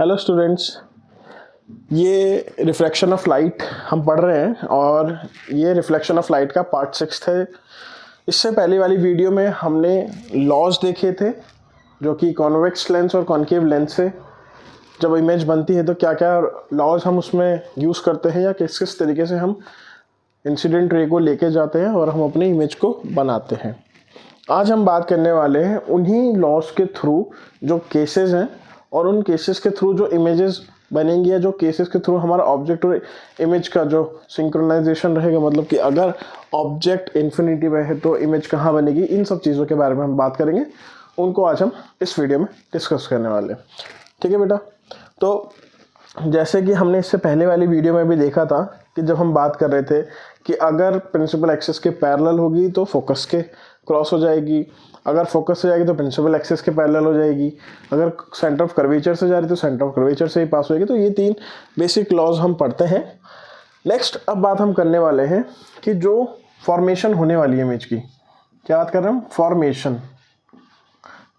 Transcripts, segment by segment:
Hello students, ये reflection of light हम पढ़ रहे हैं और ये रिफ्लेक्शन ऑफ लाइट का पार्ट 6 है। इससे पहले वाली वीडियो में हमने लॉज देखे थे, जो कि कॉन्वेक्स लेंस और कॉन्केव लेंस से जब इमेज बनती है तो क्या क्या लॉज हम उसमें यूज़ करते हैं या किस किस तरीके से हम इंसिडेंट रे को लेके जाते हैं और हम अपनी इमेज को बनाते हैं। आज हम बात करने वाले हैं उन्हीं लॉज के थ्रू जो केसेस हैं और उन केसेस के थ्रू जो इमेजेस बनेंगी या जो केसेस के थ्रू हमारा ऑब्जेक्ट और इमेज का जो सिंक्रोनाइजेशन रहेगा, मतलब कि अगर ऑब्जेक्ट इन्फिनिटी में है तो इमेज कहाँ बनेगी, इन सब चीज़ों के बारे में हम बात करेंगे। उनको आज हम इस वीडियो में डिस्कस करने वाले हैं। ठीक है बेटा, तो जैसे कि हमने इससे पहले वाली वीडियो में भी देखा था कि जब हम बात कर रहे थे कि अगर प्रिंसिपल एक्सिस के पैरेलल होगी तो फोकस के क्रॉस हो जाएगी, अगर फोकस से जाएगी तो प्रिंसिपल एक्सिस के पैरेलल हो जाएगी, अगर सेंटर ऑफ कर्वेचर से जा रही तो सेंटर ऑफ कर्वेचर से ही पास होगी। तो ये तीन बेसिक लॉज हम पढ़ते हैं। नेक्स्ट अब बात हम करने वाले हैं कि जो फॉर्मेशन होने वाली है इमेज की, क्या बात कर रहे हैं हम? फॉर्मेशन।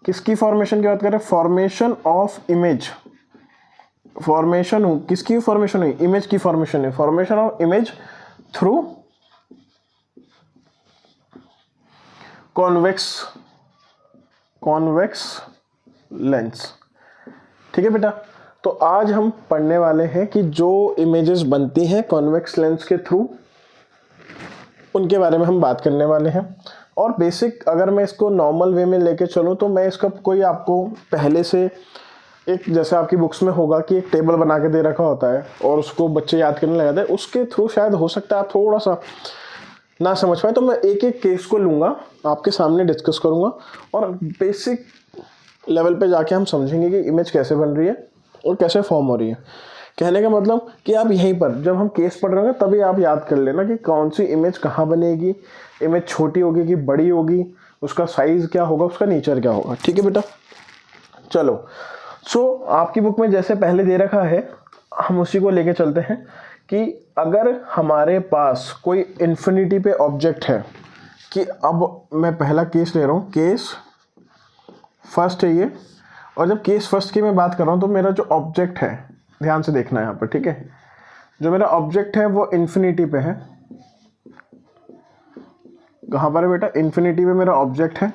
किसकी फॉर्मेशन की बात कर रहे हैं? Formation of image. फॉर्मेशन हो किसकी फॉर्मेशन हुई? इमेज की फॉर्मेशन है। Formation of image through convex lens. ठीक है बेटा, तो आज हम पढ़ने वाले हैं कि जो इमेजेस बनती हैं कॉन्वेक्स लेंस के थ्रू, उनके बारे में हम बात करने वाले हैं। और बेसिक अगर मैं इसको नॉर्मल वे में लेके चलूँ तो मैं इसका कोई आपको पहले से एक, जैसे आपकी बुक्स में होगा कि एक टेबल बना के दे रखा होता है और उसको बच्चे याद करने लगे थे, उसके थ्रू शायद हो सकता है आप थोड़ा सा ना समझ पाए। तो मैं एक एक केस को लूँगा, आपके सामने डिस्कस करूँगा और बेसिक लेवल पे जाके हम समझेंगे कि इमेज कैसे बन रही है और कैसे फॉर्म हो रही है। कहने का मतलब कि आप यहीं पर जब हम केस पढ़ रहे होंगे तभी आप याद कर लेना कि कौन सी इमेज कहाँ बनेगी, इमेज छोटी होगी कि बड़ी होगी, उसका साइज़ क्या होगा, उसका नेचर क्या होगा। ठीक है बेटा, चलो। आपकी बुक में जैसे पहले दे रखा है हम उसी को लेके चलते हैं कि अगर हमारे पास कोई इन्फिनिटी पे ऑब्जेक्ट है, कि अब मैं पहला केस ले रहा हूँ, केस फर्स्ट है ये, और जब केस फर्स्ट की मैं बात कर रहा हूँ तो मेरा जो ऑब्जेक्ट है, ध्यान से देखना है यहाँ पर, ठीक है, जो मेरा ऑब्जेक्ट है वो इन्फिनिटी पे है। कहाँ पर है बेटा? इन्फिनिटी पे मेरा ऑब्जेक्ट है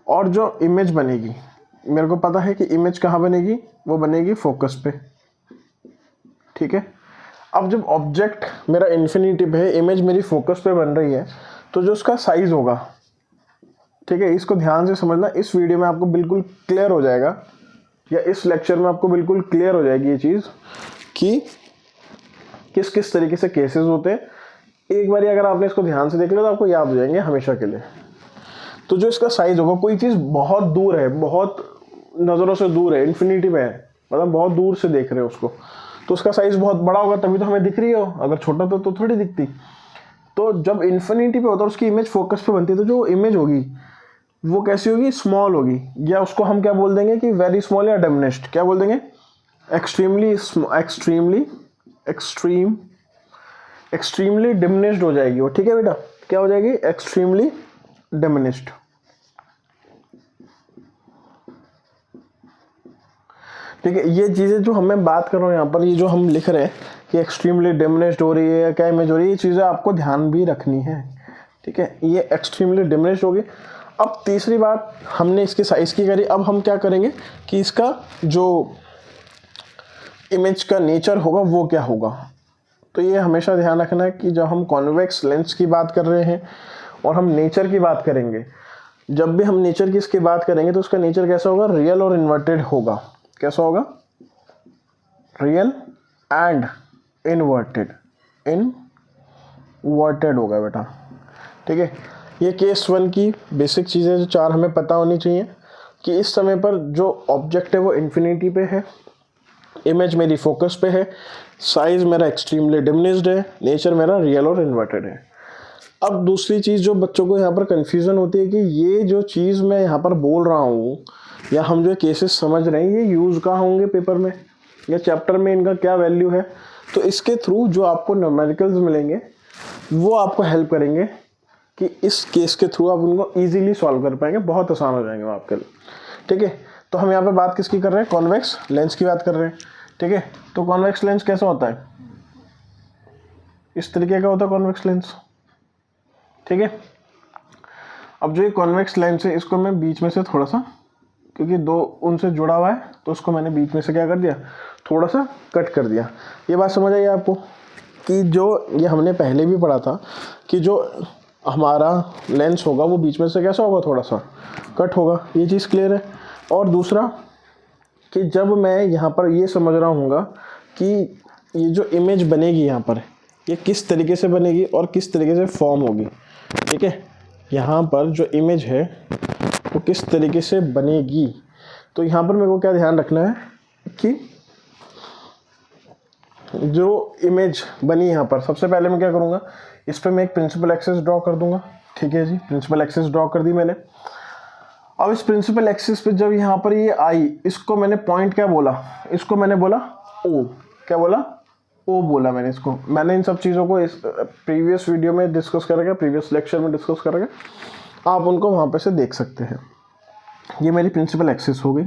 और जो इमेज बनेगी, मेरे को पता है कि इमेज कहाँ बनेगी, वो बनेगी फोकस पे। ठीक है, अब जब ऑब्जेक्ट मेरा इन्फिनिटी पे है, इमेज मेरी फोकस पे बन रही है, तो जो उसका साइज होगा, ठीक है, इसको ध्यान से समझना। इस वीडियो में आपको बिल्कुल क्लियर हो जाएगा या इस लेक्चर में आपको बिल्कुल क्लियर हो जाएगी ये चीज़ कि किस किस तरीके से केसेस होते हैं। एक बार अगर आपने इसको ध्यान से देख लिया तो आपको याद हो जाएंगे हमेशा के लिए। तो जो इसका साइज होगा, कोई चीज़ बहुत दूर है, बहुत नज़रों से दूर है, इन्फिनिटी पे है, मतलब बहुत दूर से देख रहे हो उसको, तो उसका साइज बहुत बड़ा होगा तभी तो हमें दिख रही हो, अगर छोटा तो थोड़ी दिखती। तो जब इन्फिनिटी पे होता है उसकी इमेज फोकस पे बनती है, तो जो इमेज होगी वो कैसी होगी? स्मॉल होगी, या उसको हम क्या बोल देंगे कि वेरी स्मॉल या डिमिनिश्ड। क्या बोल देंगे? एक्सट्रीमली डिमिनिश्ड हो जाएगी वो। ठीक है बेटा, क्या हो जाएगी? Extremely diminished. ठीक है, ये चीज़ें जो हमें बात कर रहा हूँ यहाँ पर, ये जो हम लिख रहे हैं कि एक्सट्रीमली डिमिनिश्ड हो रही है या क्या इमेज हो रही है, ये चीज़ें आपको ध्यान भी रखनी है। ठीक है, ये एक्सट्रीमली डिमिनिश्ड होगी। अब तीसरी बात हमने इसके साइज़ की करी, अब हम क्या करेंगे कि इसका जो इमेज का नेचर होगा वो क्या होगा। तो ये हमेशा ध्यान रखना है कि जब हम कॉन्वेक्स लेंस की बात कर रहे हैं और हम नेचर की बात करेंगे, जब भी हम नेचर की इसकी बात करेंगे तो उसका नेचर कैसा होगा? रियल और इन्वर्टेड होगा। कैसा होगा? रियल एंड इन्वर्टेड होगा बेटा। ठीक है, ये केस 1 की बेसिक चीज़ें जो 4 हमें पता होनी चाहिए कि इस समय पर जो ऑब्जेक्ट है वो इन्फिनिटी पे है, इमेज मेरी फोकस पे है, साइज मेरा एक्सट्रीमली डिमिनिश्ड है, नेचर मेरा रियल और इन्वर्टेड है। अब दूसरी चीज़ जो बच्चों को यहाँ पर कन्फ्यूज़न होती है कि ये जो चीज़ मैं यहाँ पर बोल रहा हूँ या हम जो केसेस समझ रहे हैं, ये यूज़ कहाँ होंगे पेपर में या चैप्टर में, इनका क्या वैल्यू है। तो इसके थ्रू जो आपको न्यूमेरिकल्स मिलेंगे वो आपको हेल्प करेंगे कि इस केस के थ्रू आप उनको ईजिली सॉल्व कर पाएंगे, बहुत आसान हो जाएंगे वो आपके लिए। ठीक है, तो हम यहाँ पे बात किसकी कर रहे हैं, कॉन्वेक्स लेंस की बात कर रहे हैं, ठीक है। तो कॉन्वेक्स लेंस कैसा होता है, इस तरीके का होता है कॉन्वेक्स लेंस, ठीक है। अब जो ये कॉन्वेक्स लेंस है इसको मैं बीच में से थोड़ा सा, क्योंकि दो उनसे जुड़ा हुआ है तो उसको मैंने बीच में से क्या कर दिया, थोड़ा सा कट कर दिया। ये बात समझ आई आपको कि जो ये हमने पहले भी पढ़ा था कि जो हमारा लेंस होगा वो बीच में से कैसा होगा, थोड़ा सा कट होगा, ये चीज़ क्लियर है। और दूसरा कि जब मैं यहाँ पर ये समझ रहा हूँगा कि ये जो इमेज बनेगी यहाँ पर ये किस तरीके से बनेगी और किस तरीके से फॉर्म होगी, ठीक है। यहाँ पर जो इमेज है वो किस तरीके से बनेगी, तो यहाँ पर मेरे को क्या ध्यान रखना है कि जो इमेज बनी यहाँ पर, सबसे पहले मैं क्या करूँगा, इस पर मैं एक प्रिंसिपल एक्सिस ड्रॉ कर दूंगा, ठीक है जी। प्रिंसिपल एक्सिस ड्रॉ कर दी मैंने। अब इस प्रिंसिपल एक्सिस पे जब यहाँ पर ये आई, इसको मैंने पॉइंट क्या बोला, इसको मैंने बोला ओ, क्या बोला, ओ बोला मैंने इसको। मैंने इन सब चीज़ों को इस प्रीवियस वीडियो में डिस्कस करेंगे, प्रीवियस लेक्चर में डिस्कस करेंगे, आप उनको वहाँ पे से देख सकते हैं। ये मेरी प्रिंसिपल एक्सिस हो गई,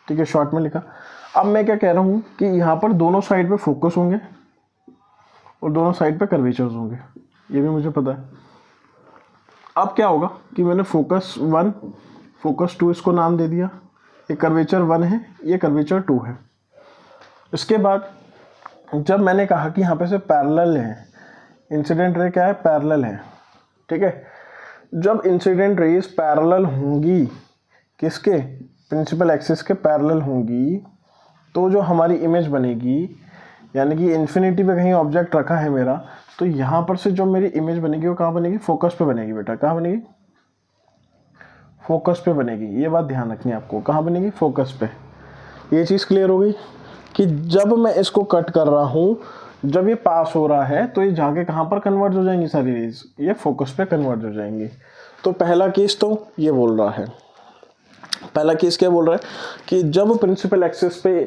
ठीक है, शॉर्ट में लिखा। अब मैं क्या कह रहा हूँ कि यहाँ पर दोनों साइड पे फोकस होंगे और दोनों साइड पे कर्वेचर्स होंगे, ये भी मुझे पता है। अब क्या होगा कि मैंने फोकस 1 फोकस 2 इसको नाम दे दिया, ये कर्वेचर 1 है, ये कर्वेचर 2 है। इसके बाद जब मैंने कहा कि यहाँ पे से पैरेलल है, इंसिडेंट रे क्या है, पैरेलल है, ठीक है। जब इंसिडेंट रेज पैरेलल होंगी, किसके, प्रिंसिपल एक्सिस के पैरेलल होंगी, तो जो हमारी इमेज बनेगी, यानी कि इन्फिनिटी पे कहीं ऑब्जेक्ट रखा है मेरा, तो यहाँ पर से जो मेरी इमेज बनेगी वो कहाँ बनेगी, फोकस पे बनेगी बेटा, कहाँ बनेगी, फोकस पे बनेगी। ये बात ध्यान रखनी है आपको, कहाँ बनेगी, फोकस पे। ये चीज़ क्लियर हो गई कि जब मैं इसको कट कर रहा हूँ, जब ये पास हो रहा है तो ये जाके कहाँ पर कन्वर्ट हो जाएंगी सारी रेज, ये फोकस पे कन्वर्ट हो जाएंगी। तो पहला केस तो ये बोल रहा है, पहला केस क्या बोल रहा है कि जब प्रिंसिपल एक्सिस पे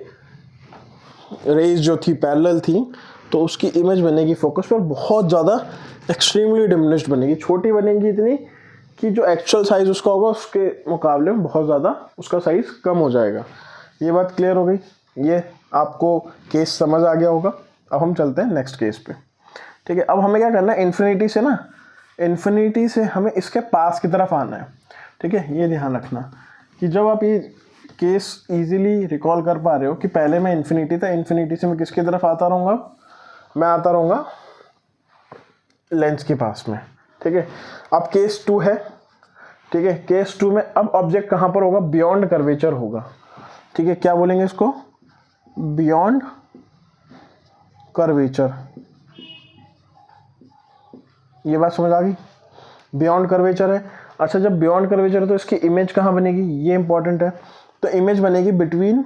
रेज जो थी पैरेलल थी तो उसकी इमेज बनेगी फोकस पर बहुत ज़्यादा एक्सट्रीमली डिमिनिश्ड बनेगी, छोटी बनेगी इतनी कि जो एक्चुअल साइज उसका होगा उसके मुकाबले में बहुत ज़्यादा उसका साइज कम हो जाएगा। ये बात क्लियर हो गई, ये आपको केस समझ आ गया होगा। अब हम चलते हैं नेक्स्ट केस पे, ठीक है। अब हमें क्या करना है, इन्फिनिटी से ना, इन्फिनिटी से हमें इसके पास की तरफ आना है, ठीक है। ये ध्यान रखना कि जब आप ये केस इजीली रिकॉल कर पा रहे हो कि पहले मैं इन्फिनिटी था, इन्फिनिटी से मैं किसकी तरफ आता रहूँगा, मैं आता रहूँगा लेंस के पास में, ठीक है। अब केस 2 है, ठीक है। केस 2 में अब ऑब्जेक्ट कहाँ पर होगा, बियॉन्ड कर्वेचर होगा, ठीक है। क्या बोलेंगे इसको, बियॉन्ड कर्वेचर। ये बात समझ आ गई, बियॉन्ड कर्वेचर है। अच्छा, जब बियॉन्ड कर्वेचर है तो इसकी इमेज कहाँ बनेगी, ये इंपॉर्टेंट है। तो इमेज बनेगी बिटवीन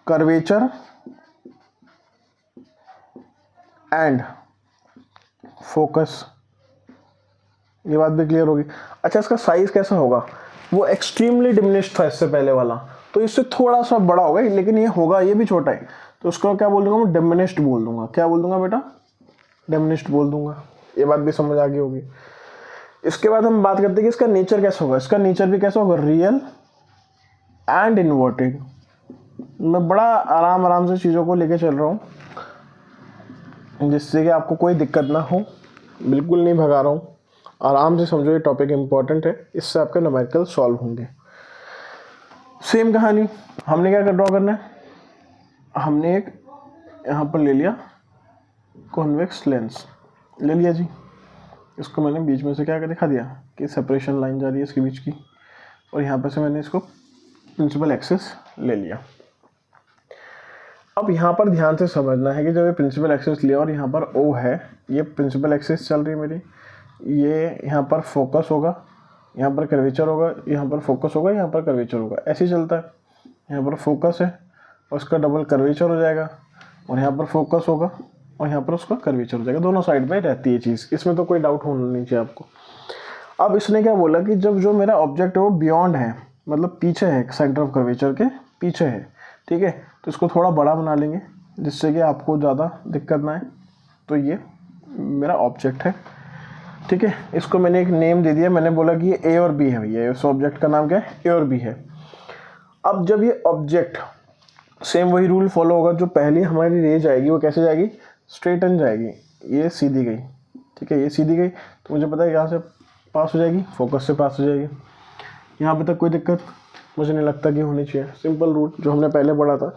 कर्वेचर एंड फोकस। ये बात भी क्लियर होगी। अच्छा, इसका साइज कैसा होगा, वो एक्सट्रीमली डिमिनिश्ड था इससे पहले वाला, तो इससे थोड़ा सा बड़ा होगा, लेकिन ये होगा, ये भी छोटा है, तो उसको क्या बोल दूंगा मैं, डिमिनिश्ड बोल दूंगा। क्या बोल दूंगा बेटा, डिमिनिश्ड बोल दूंगा। ये बात भी समझ आ गई होगी। इसके बाद हम बात करते हैं कि इसका नेचर कैसा होगा। इसका नेचर भी कैसा होगा, रियल एंड इन्वर्टेड। मैं बड़ा आराम से चीज़ों को लेके चल रहा हूँ जिससे कि आपको कोई दिक्कत ना हो, बिल्कुल नहीं भगा रहा हूँ, आराम से समझो, ये टॉपिक इंपॉर्टेंट है, इससे आपके न्यूमेरिकल सॉल्व होंगे। सेम कहानी, हमने क्या ड्रॉ करना है, हमने एक यहाँ पर ले लिया कॉन्वेक्स लेंस, ले लिया जी। इसको मैंने बीच में से क्या कर दिखा दिया कि सेपरेशन लाइन जा रही है इसके बीच की, और यहाँ पर से मैंने इसको प्रिंसिपल एक्सिस ले लिया। अब यहाँ पर ध्यान से समझना है कि जब ये प्रिंसिपल एक्सिस लिया और यहाँ पर O है, ये प्रिंसिपल एक्सिस चल रही है मेरी, ये यहाँ पर फोकस होगा, यहाँ पर कर्वेचर होगा, यहाँ पर फोकस होगा, यहाँ पर कर्वेचर होगा, ऐसे ही चलता है। यहाँ पर फोकस है और उसका डबल कर्वेचर हो जाएगा, और यहाँ पर फोकस होगा और यहाँ पर उसका कर्वेचर हो जाएगा, दोनों साइड पे रहती है चीज़, इसमें तो कोई डाउट होना नहीं चाहिए आपको। अब इसने क्या बोला कि जब जो मेरा ऑब्जेक्ट है वो बियॉन्ड है, मतलब पीछे है, सेंटर ऑफ कर्वेचर के पीछे है, ठीक है, तो इसको थोड़ा बड़ा बना लेंगे जिससे कि आपको ज़्यादा दिक्कत ना आए। तो ये मेरा ऑब्जेक्ट है। ठीक है, इसको मैंने एक नेम दे दिया, मैंने बोला कि ये ए और बी है भैया, इस ऑब्जेक्ट का नाम क्या है, ए और बी है। अब जब ये ऑब्जेक्ट सेम वही रूल फॉलो होगा, जो पहली हमारी रेज आएगी वो कैसे जाएगी, स्ट्रेटन जाएगी, ये सीधी गई, ठीक है, ये सीधी गई तो मुझे पता है यहाँ से पास हो जाएगी, फोकस से पास हो जाएगी। यहाँ पे तक कोई दिक्कत मुझे नहीं लगता कि होनी चाहिए, सिंपल रूट जो हमने पहले पढ़ा था।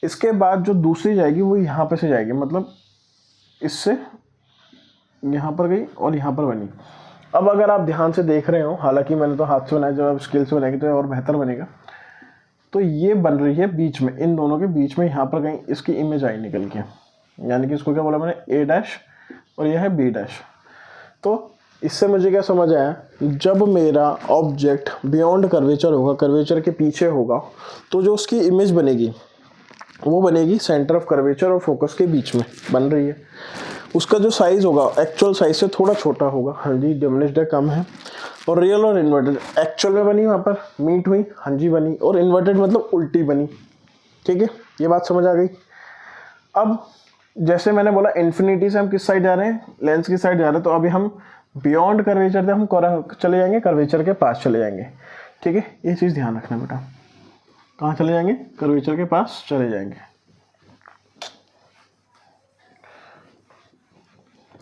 इसके बाद जो दूसरी जाएगी वो यहाँ पे से जाएगी, मतलब इससे यहाँ पर गई और यहाँ पर बनी। अब अगर आप ध्यान से देख रहे हो, हालांकि मैंने तो हाथ से बनाया, जब आप स्केल से बनाएंगे तो और बेहतर बनेगा। तो ये बन रही है बीच में, इन दोनों के बीच में यहाँ पर कहीं इसकी इमेज आई निकल के, यानी कि इसको क्या बोला मैंने, ए डैश और यह है बी डैश। तो इससे मुझे क्या समझ आया, जब मेरा ऑब्जेक्ट बियॉन्ड कर्वेचर होगा, कर्वेचर के पीछे होगा, तो जो उसकी इमेज बनेगी वो बनेगी सेंटर ऑफ कर्वेचर और फोकस के बीच में बन रही है। उसका जो साइज़ होगा एक्चुअल साइज से थोड़ा छोटा होगा, हाँ जी, डिमिनिश्ड है, कम है। और रियल और इन्वर्टेड, एक्चुअल में बनी वहाँ पर मीट हुई, हाँ जी बनी, और इन्वर्टेड मतलब उल्टी बनी, ठीक है, ये बात समझ आ गई। अब जैसे मैंने बोला इन्फिनिटी से हम किस साइड जा रहे हैं, लेंस की साइड जा रहे हैं, तो अभी हम बियॉन्ड कर्वेचर से हम चले जाएंगे, कर्वेचर के पास चले जाएंगे, ठीक है, ये चीज़ ध्यान रखना बेटा, कहाँ चले जाएंगे, कर्वेचर के पास चले जाएंगे।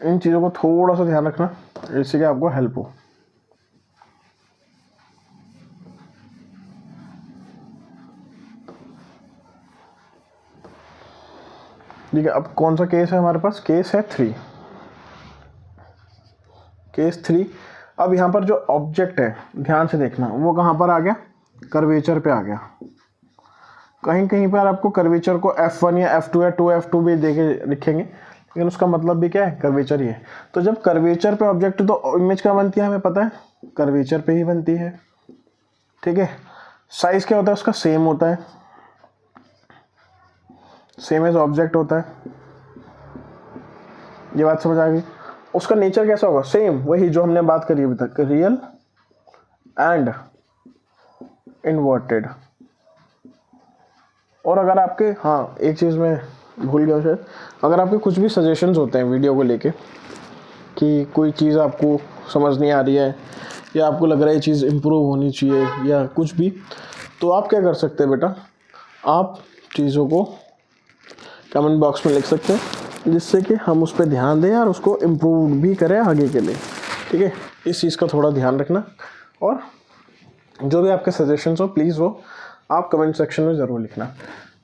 इन चीज़ों को थोड़ा सा ध्यान रखना, इससे कि आपको हेल्प हो। ठीक है, अब कौन सा केस है हमारे पास, केस है 3, केस 3। अब यहाँ पर जो ऑब्जेक्ट है ध्यान से देखना, वो कहाँ पर आ गया, कर्वेचर पे आ गया। कहीं कहीं पर आपको कर्वेचर को F1 या F2 या 2F2 भी देके लिखेंगे, लेकिन उसका मतलब भी क्या है, कर्वेचर ही है। तो जब कर्वेचर पे ऑब्जेक्ट, तो इमेज क्या बनती है हमें पता है, कर्वेचर पे ही बनती है, ठीक है। साइज क्या होता है उसका, सेम होता है, सेम एज ऑब्जेक्ट होता है, ये बात समझ आ गई। उसका नेचर कैसा होगा, सेम वही जो हमने बात करी अभी तक, रियल एंड इन्वर्टेड। और अगर आपके, हाँ एक चीज़ मैं भूल गया शायद, अगर आपके कुछ भी सजेशंस होते हैं वीडियो को लेके कि कोई चीज़ आपको समझ नहीं आ रही है या आपको लग रहा है ये चीज़ इम्प्रूव होनी चाहिए या कुछ भी, तो आप क्या कर सकते हैं बेटा, आप चीज़ों को कमेंट बॉक्स में लिख सकते हैं, जिससे कि हम उस पर ध्यान दें और उसको इम्प्रूव भी करें आगे के लिए, ठीक है। इस चीज़ का थोड़ा ध्यान रखना, और जो भी आपके सजेशंस हो प्लीज़ वो आप कमेंट सेक्शन में ज़रूर लिखना।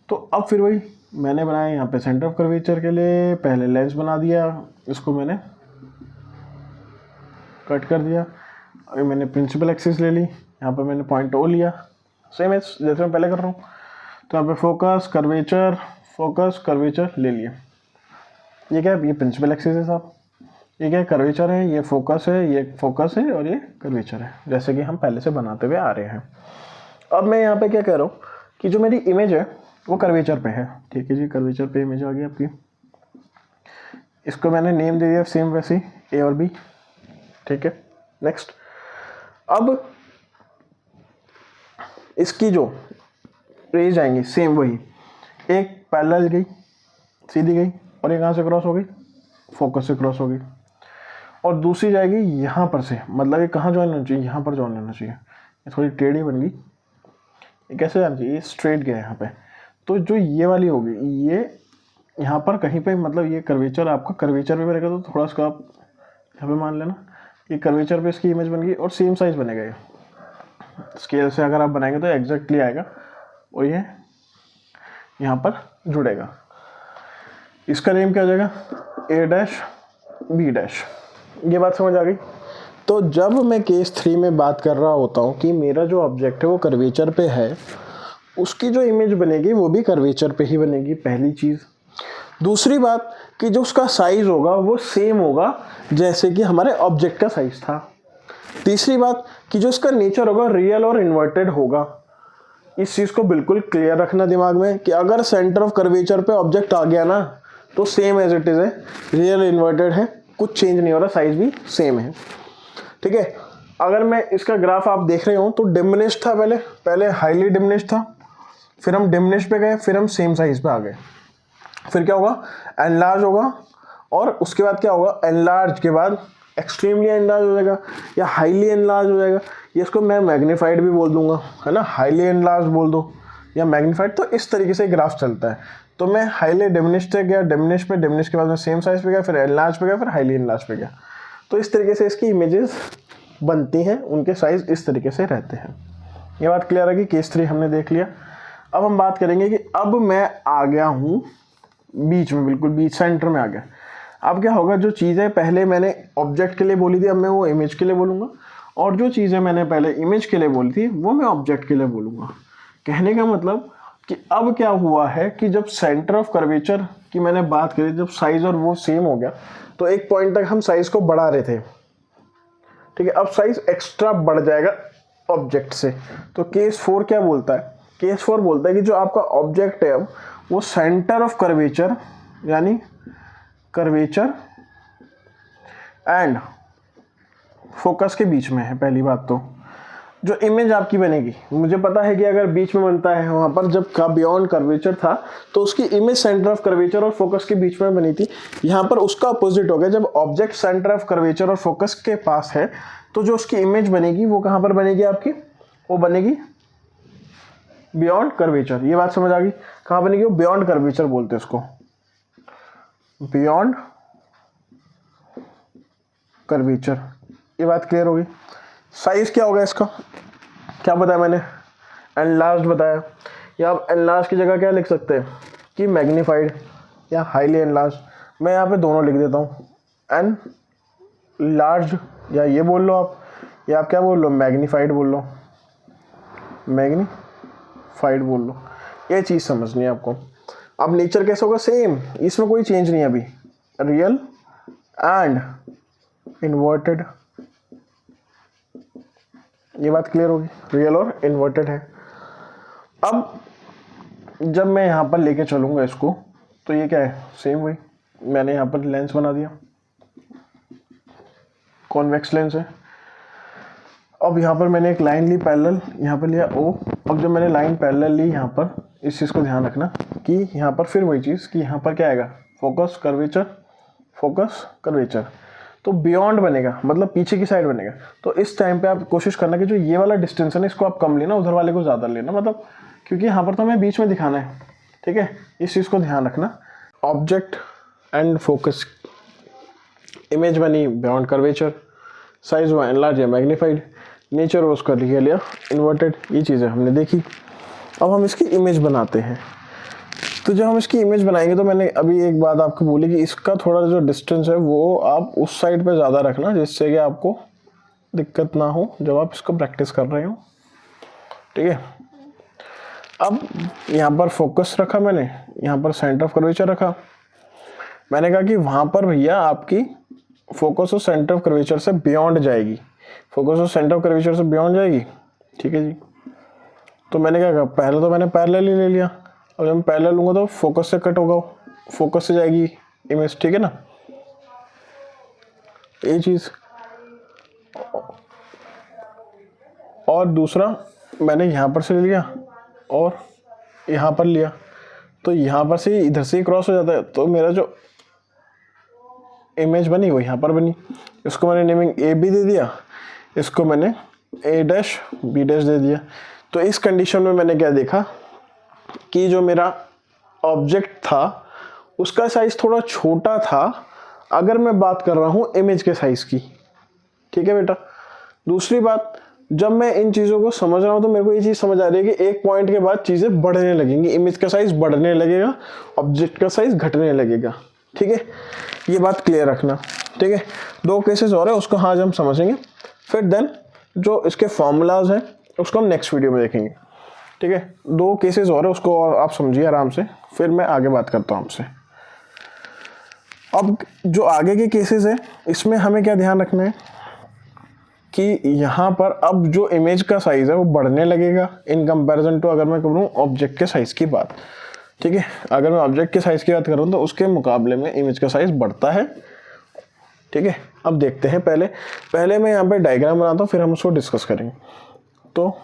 तो अब फिर वही मैंने बनाया यहाँ पे सेंटर ऑफ कर्वेचर के लिए, पहले लेंस बना दिया, इसको मैंने कट कर दिया, अभी मैंने प्रिंसिपल एक्सिस ले ली, यहाँ पे मैंने पॉइंट ओ लिया, सेम एज जैसे मैं पहले कर रहा हूँ। तो यहाँ पे फोकस कर्वेचर ले लिया। ये क्या है, ये प्रिंसिपल एक्सिस है साहब, ये क्या है, कर्वेचर है, ये फोकस है और ये कर्वेचर है, जैसे कि हम पहले से बनाते हुए आ रहे हैं। अब मैं यहाँ पे क्या कह रहा हूँ कि जो मेरी इमेज है वो कर्वेचर पे है, ठीक है जी, कर्वेचर पे इमेज आ गई आपकी। इसको मैंने नेम दे दिया सेम वैसे ए और बी, ठीक है। नेक्स्ट, अब इसकी जो रेज आएंगी सेम वही, एक पैरेलल गई, सीधी गई, और ये कहाँ से क्रॉस हो गई, फोकस से क्रॉस हो गई, और दूसरी जाएगी यहाँ पर से, मतलब ये कहाँ ज्वाइन होना चाहिए, यहाँ पर ज्वाइन होना चाहिए, ये थोड़ी टेढ़ी बन गई, ये कैसे जाना चाहिए, ये स्ट्रेट गया यहाँ पे। तो जो ये वाली होगी, ये यहाँ पर कहीं पे, मतलब ये कर्वेचर आपका कर्वेचर पे बनेगा, तो थोड़ा सा आप यहाँ पे मान लेना, ये कर्वेचर पे इसकी इमेज बन गई और सेम साइज बनेगा। ये स्केल से अगर आप बनाएंगे तो एग्जैक्टली आएगा, और ये यहाँ पर जुड़ेगा। इसका नेम क्या हो जाएगा, ए डैश बी डैश। ये बात समझ आ गई। तो जब मैं केस 3 में बात कर रहा होता हूँ कि मेरा जो ऑब्जेक्ट है वो कर्वेचर पे है, उसकी जो इमेज बनेगी वो भी कर्वेचर पे ही बनेगी, पहली चीज़। दूसरी बात कि जो उसका साइज़ होगा वो सेम होगा जैसे कि हमारे ऑब्जेक्ट का साइज़ था। तीसरी बात कि जो इसका नेचर होगा रियल और इन्वर्टेड होगा। इस चीज़ को बिल्कुल क्लियर रखना दिमाग में कि अगर सेंटर ऑफ कर्वेचर पे ऑब्जेक्ट आ गया ना, तो सेम एज इट इज़ है, रियल इन्वर्टेड है, कुछ चेंज नहीं हो रहा, साइज़ भी सेम है, ठीक है। अगर मैं इसका ग्राफ आप देख रहे हो तो डिमिनिश था, पहले हाईली डिमिनिश था, फिर हम डिमिनिश पे गए, फिर हम सेम साइज पे आ गए, फिर क्या होगा, एनलार्ज होगा, और उसके बाद क्या होगा, एनलार्ज के बाद एक्सट्रीमली एनलार्ज हो जाएगा या हाईली एनलार्ज हो जाएगा, या इसको मैं मैग्नीफाइड भी बोल दूंगा, है ना, हाईली एनलार्ज बोल दो या मैग्नीफाइड। तो इस तरीके से ग्राफ चलता है। तो मैं हाईली डिमिनिश्ड गया, डिमिनिश पे, डिमिनिश के बाद में सेम साइज पे गया, फिर एनलार्ज पे गया, फिर हाईली एनलार्ज पे गया। तो इस तरीके से इसकी इमेजेस बनती हैं, उनके साइज इस तरीके से रहते हैं। ये बात क्लियर है कि केस 3 हमने देख लिया। अब हम बात करेंगे कि अब मैं आ गया हूँ बीच में, बिल्कुल बीच सेंटर में आ गया। अब क्या होगा, जो चीज़ें पहले मैंने ऑब्जेक्ट के लिए बोली थी अब मैं वो इमेज के लिए बोलूँगा, और जो चीज़ें मैंने पहले इमेज के लिए बोली थी वो मैं ऑब्जेक्ट के लिए बोलूँगा। कहने का मतलब कि अब क्या हुआ है कि जब सेंटर ऑफ कर्वेचर की मैंने बात करी, जब साइज और वो सेम हो गया, तो एक पॉइंट तक हम साइज को बढ़ा रहे थे, ठीक है। अब साइज एक्स्ट्रा बढ़ जाएगा ऑब्जेक्ट से। तो केस 4 क्या बोलता है, केस 4 बोलता है कि जो आपका ऑब्जेक्ट है अब वो सेंटर ऑफ कर्वेचर, यानी कर्वेचर एंड फोकस के बीच में है। पहली बात तो जो इमेज आपकी बनेगी, मुझे पता है कि अगर बीच में बनता है, वहाँ पर जब का बियॉन्ड कर्वेचर था तो उसकी इमेज सेंटर ऑफ कर्वेचर और फोकस के बीच में बनी थी। यहाँ पर उसका अपोजिट हो गया, जब ऑब्जेक्ट सेंटर ऑफ कर्वेचर और फोकस के पास है तो जो उसकी इमेज बनेगी वो कहाँ पर बनेगी आपकी, वो बनेगी बियॉन्ड कर्वेचर। ये बात समझ आ गई, कहाँ बनेगी, वो बियॉन्ड कर्वेचर बोलते हैं उसको, बियॉन्ड कर्वेचर। ये बात क्लियर होगी। साइज क्या होगा इसका, क्या बताया मैंने, एनलार्ज्ड बताया, या आप एनलार्ज की जगह क्या लिख सकते हैं कि मैग्नीफाइड या हाईली एनलार्ज। मैं यहाँ पे दोनों लिख देता हूँ, एन लार्ज या ये बोल लो आप, या आप क्या बोल लो, मैग्नीफाइड बोल लो, मैग्नीफाइड बोल लो। ये चीज़ समझनी है आपको। अब नेचर कैसे होगा, सेम, इसमें कोई चेंज नहीं है अभी, रियल एंड इन्वर्टेड। ये बात क्लियर होगी, रियल और इन्वर्टेड है। अब जब मैं यहाँ पर लेके चलूँगा इसको, तो ये क्या है, सेम वही, मैंने यहाँ पर लेंस बना दिया, कॉन्वेक्स लेंस है। अब यहाँ पर मैंने एक लाइन ली पैरेलल, यहाँ पर लिया ओ। अब जब मैंने लाइन पैरेलल ली यहाँ पर, इस चीज़ को ध्यान रखना कि यहाँ पर फिर वही चीज़ कि यहाँ पर क्या आएगा, फोकस कर्वेचर, फोकस कर्वेचर। तो बियॉन्ड बनेगा, मतलब पीछे की साइड बनेगा। तो इस टाइम पे आप कोशिश करना कि जो ये वाला डिस्टेंस है ना, इसको आप कम लेना, उधर वाले को ज़्यादा लेना, मतलब क्योंकि यहाँ पर तो हमें बीच में दिखाना है, ठीक है। इस चीज़ को ध्यान रखना। ऑब्जेक्ट एंड फोकस, इमेज बनी बियॉन्ड कर्वेचर, साइज हुआ एनलार्ज या मैग्नीफाइड, नेचर वो उसका लिया इन्वर्टेड। ये चीज़ें हमने देखी। अब हम इसकी इमेज बनाते हैं। तो जब हम इसकी इमेज बनाएंगे, तो मैंने अभी एक बात आपको बोली कि इसका थोड़ा जो डिस्टेंस है वो आप उस साइड पे ज़्यादा रखना, जिससे कि आपको दिक्कत ना हो जब आप इसको प्रैक्टिस कर रहे हो, ठीक है। अब यहाँ पर फोकस रखा मैंने, यहाँ पर सेंटर ऑफ कर्वेचर रखा। मैंने कहा कि वहाँ पर भैया आपकी फोकस और सेंटर ऑफ कर्वेचर से बियॉन्ड जाएगी, फोकस और सेंटर ऑफ कर्वेचर से बियॉन्ड जाएगी, ठीक है जी। तो मैंने क्या कहा, पहले तो मैंने पैरेलल ही ले लिया। अब जब मैं पैरेलल लूँगा तो फोकस से कट होगा, फोकस से जाएगी इमेज, ठीक है ना, ये चीज़। और दूसरा मैंने यहाँ पर से ले लिया और यहाँ पर लिया, तो यहाँ पर से इधर से ही क्रॉस हो जाता है, तो मेरा जो इमेज बनी वो यहाँ पर बनी। इसको मैंने नेमिंग ए बी दे दिया, इसको मैंने ए डैश बी डैश दे दिया। तो इस कंडीशन में मैंने क्या देखा कि जो मेरा ऑब्जेक्ट था उसका साइज थोड़ा छोटा था, अगर मैं बात कर रहा हूँ इमेज के साइज की, ठीक है बेटा। दूसरी बात, जब मैं इन चीज़ों को समझ रहा हूँ तो मेरे को ये चीज़ समझ आ रही है कि एक पॉइंट के बाद चीज़ें बढ़ने लगेंगी, इमेज का साइज बढ़ने लगेगा, ऑब्जेक्ट का साइज घटने लगेगा, ठीक है। ये बात क्लियर रखना, ठीक है। दो केसेस और है, उसको आज हम समझेंगे, फिर देन जो इसके फॉर्मूलाज हैं उसको हम नेक्स्ट वीडियो में देखेंगे, ठीक है। दो केसेस और है, उसको और आप समझिए आराम से, फिर मैं आगे बात करता हूँ आपसे। अब जो आगे के केसेस हैं इसमें हमें क्या ध्यान रखना है कि यहाँ पर अब जो इमेज का साइज है वो बढ़ने लगेगा इन कंपैरिजन टू, अगर मैं करूँ ऑब्जेक्ट के साइज की बात, ठीक है। अगर मैं ऑब्जेक्ट के साइज की बात करूँ तो उसके मुकाबले में इमेज का साइज बढ़ता है, ठीक है। अब देखते हैं, पहले मैं यहाँ पे डायग्राम बनाता हूँ, फिर हम उसको डिस्कस करेंगे। तो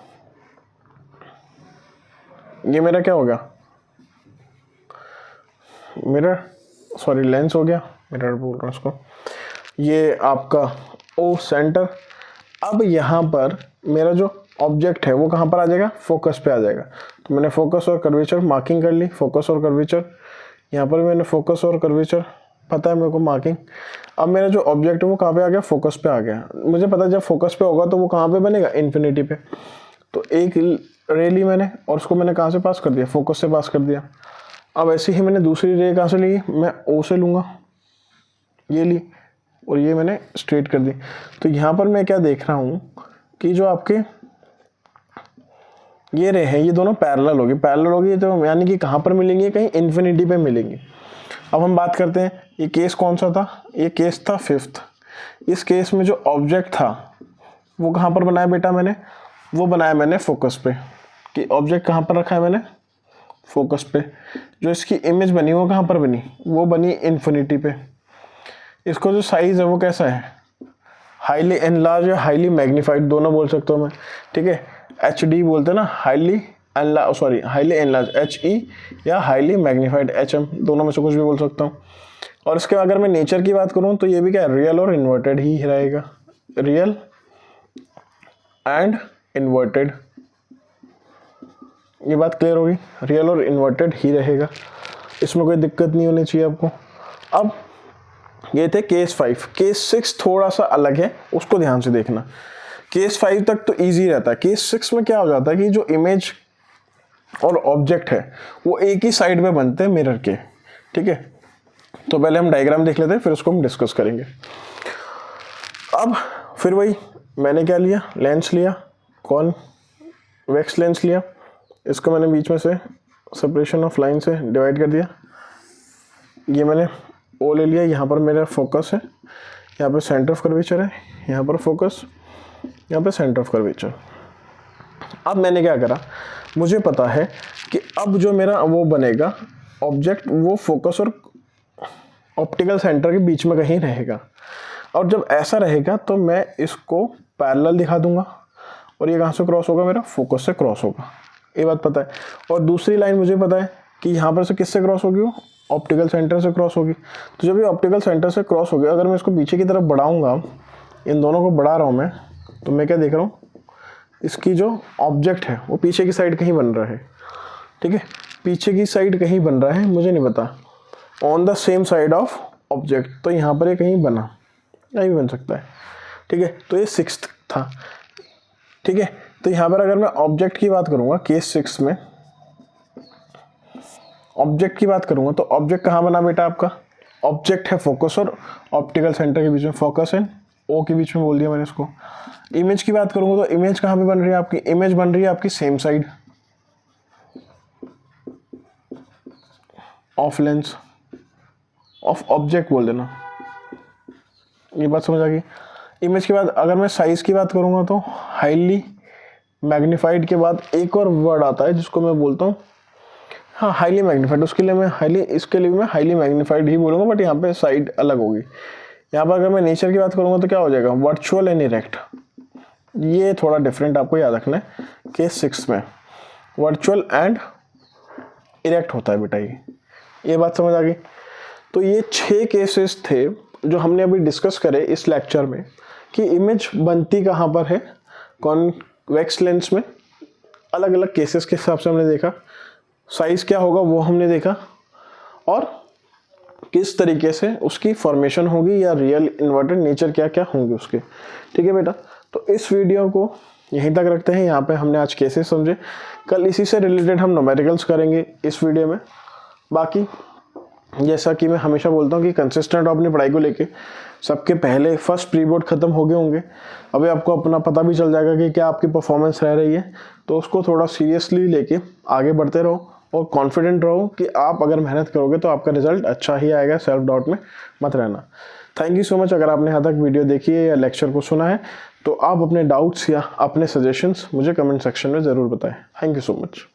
ये मेरा क्या हो गया, मिरर, सॉरी लेंस हो गया, मिरर बोल रहा हूँ उसको। ये आपका ओ सेंटर। अब यहाँ पर मेरा जो ऑब्जेक्ट है वो कहाँ पर आ जाएगा, फोकस पे आ जाएगा। तो मैंने फोकस और कर्वेचर मार्किंग कर ली, फोकस और कर्वेचर, यहाँ पर मैंने फोकस और कर्वेचर पता है मेरे को मार्किंग। अब मेरा जो ऑब्जेक्ट है वो कहाँ पे आ गया, फोकस पे आ गया। मुझे पता है जब फोकस पे होगा तो वो कहाँ पे बनेगा, इन्फिनिटी पे। तो एक रे ली मैंने और उसको मैंने कहाँ से पास कर दिया, फोकस से पास कर दिया। अब ऐसे ही मैंने दूसरी रे कहाँ से ली, मैं ओ से लूँगा, ये ली और ये मैंने स्ट्रेट कर दी। तो यहाँ पर मैं क्या देख रहा हूँ कि जो आपके ये रे हैं ये दोनों पैरेलल होगी तो यानी कि कहाँ पर मिलेंगे, कहीं इन्फिनिटी पे मिलेंगे। अब हम बात करते हैं ये केस कौन सा था, ये केस था 5th। इस केस में जो ऑब्जेक्ट था वो कहाँ पर बनाया बेटा मैंने, वो बनाया मैंने फोकस पे। कि ऑब्जेक्ट कहाँ पर रखा है मैंने, फोकस पे। जो इसकी इमेज बनी वो कहाँ पर बनी, वो बनी इन्फिनिटी पे। इसको जो साइज है वो कैसा है, हाईली एनलार्ज या हाईली मैग्नीफाइड दोनों बोल सकता हूँ मैं, ठीक है। HD बोलते हैं ना, हाईली एनलार्ज HE या हाईली मैग्नीफाइड HM, दोनों में से कुछ भी बोल सकता हूँ। और इसके अगर मैं नेचर की बात करूँ तो ये भी क्या है, रियल और इन्वर्टेड ही रहेगा, रियल एंड इन्वर्टेड। ये बात क्लियर होगी, रियल और इन्वर्टेड ही रहेगा, इसमें कोई दिक्कत नहीं होनी चाहिए आपको। अब ये थे केस 5। केस 6 थोड़ा सा अलग है, उसको ध्यान से देखना। केस 5 तक तो इजी रहता है। केस 6 में क्या हो जाता है कि जो इमेज और ऑब्जेक्ट है वो एक ही साइड में बनते हैं मिरर के, ठीक है। तो पहले हम डायग्राम देख लेते हैं, फिर उसको हम डिस्कस करेंगे। अब फिर वही मैंने क्या लिया, लेंस लिया, कॉन्वेक्स लेंस लिया, इसको मैंने बीच में से सेपरेशन ऑफ लाइन से डिवाइड कर दिया। ये मैंने ओ ले लिया, यहाँ पर मेरा फोकस है, यहाँ पे सेंटर ऑफ कर्वेचर है, यहाँ पर फोकस, यहाँ पे सेंटर ऑफ कर्वेचर। अब मैंने क्या करा, मुझे पता है कि अब जो मेरा वो बनेगा ऑब्जेक्ट वो फोकस और ऑप्टिकल सेंटर के बीच में कहीं रहेगा। और जब ऐसा रहेगा तो मैं इसको पैरेलल दिखा दूंगा और ये कहाँ से क्रॉस होगा, मेरा फोकस से क्रॉस होगा, ये बात पता है। और दूसरी लाइन मुझे पता है कि यहाँ पर से किससे क्रॉस होगी, वो ऑप्टिकल सेंटर से क्रॉस होगी। तो जब ये ऑप्टिकल सेंटर से क्रॉस होगी, अगर मैं इसको पीछे की तरफ बढ़ाऊंगा, इन दोनों को बढ़ा रहा हूँ मैं, तो मैं क्या देख रहा हूँ, इसकी जो ऑब्जेक्ट है वो पीछे की साइड कहीं बन रहा है, ठीक है। पीछे की साइड कहीं बन रहा है, मुझे नहीं पता, on the same side of object, तो यहाँ पर ये कहीं बना, यही बन सकता है, ठीक है। तो ये 6th था, ठीक है। तो यहाँ पर अगर मैं ऑब्जेक्ट की बात करूँगा, केस 6 में ऑब्जेक्ट की बात करूँगा तो ऑब्जेक्ट कहाँ बना बेटा आपका, ऑब्जेक्ट है फोकस और ऑप्टिकल सेंटर के बीच में, फोकस एंड ओ के बीच में बोल दिया मैंने इसको। इमेज की बात करूँगा तो इमेज कहाँ पे बन रही है आपकी, इमेज बन रही है आपकी same side of lens of object बोल देना, ये बात समझ आ गई। इमेज के बाद अगर मैं साइज की बात करूँगा तो हाईली मैग्नीफाइड के बाद एक और वर्ड आता है जिसको मैं बोलता हूँ, हाँ हाईली मैग्नीफाइड, उसके लिए मैं इसके लिए मैं हाईली मैग्नीफाइड ही बोलूँगा, बट यहाँ पे साइड अलग होगी। यहाँ पर अगर मैं नेचर की बात करूँगा तो क्या हो जाएगा, वर्चुअल एंड इरेक्ट। ये थोड़ा डिफरेंट आपको याद रखना है, केस 6 में वर्चुअल एंड इरेक्ट होता है बेटा, ये बात समझ आ गई। तो ये 6 केसेस थे जो हमने अभी डिस्कस करे इस लेक्चर में, कि इमेज बनती कहाँ पर है कॉन्वेक्स लेंस में, अलग अलग केसेस के हिसाब से हमने देखा, साइज क्या होगा वो हमने देखा, और किस तरीके से उसकी फॉर्मेशन होगी या रियल इन्वर्टेड नेचर क्या क्या होंगे उसके, ठीक है बेटा। तो इस वीडियो को यहीं तक रखते हैं, यहाँ पे हमने आज केसेस समझे, कल इसी से रिलेटेड हम न्यूमेरिकल्स करेंगे इस वीडियो में। बाकी जैसा कि मैं हमेशा बोलता हूँ कि कंसिस्टेंट हो अपनी पढ़ाई को लेके, सबके पहले फर्स्ट प्री बोर्ड ख़त्म हो गए होंगे, अभी आपको अपना पता भी चल जाएगा कि क्या आपकी परफॉर्मेंस रह रही है, तो उसको थोड़ा सीरियसली लेके आगे बढ़ते रहो और कॉन्फिडेंट रहो कि आप अगर मेहनत करोगे तो आपका रिजल्ट अच्छा ही आएगा, सेल्फ डाउट में मत रहना। Thank you so much. अगर आपने यहाँ तक वीडियो देखी है या लेक्चर को सुना है तो आप अपने डाउट्स या अपने सजेशंस मुझे कमेंट सेक्शन में ज़रूर बताएं। Thank you so much.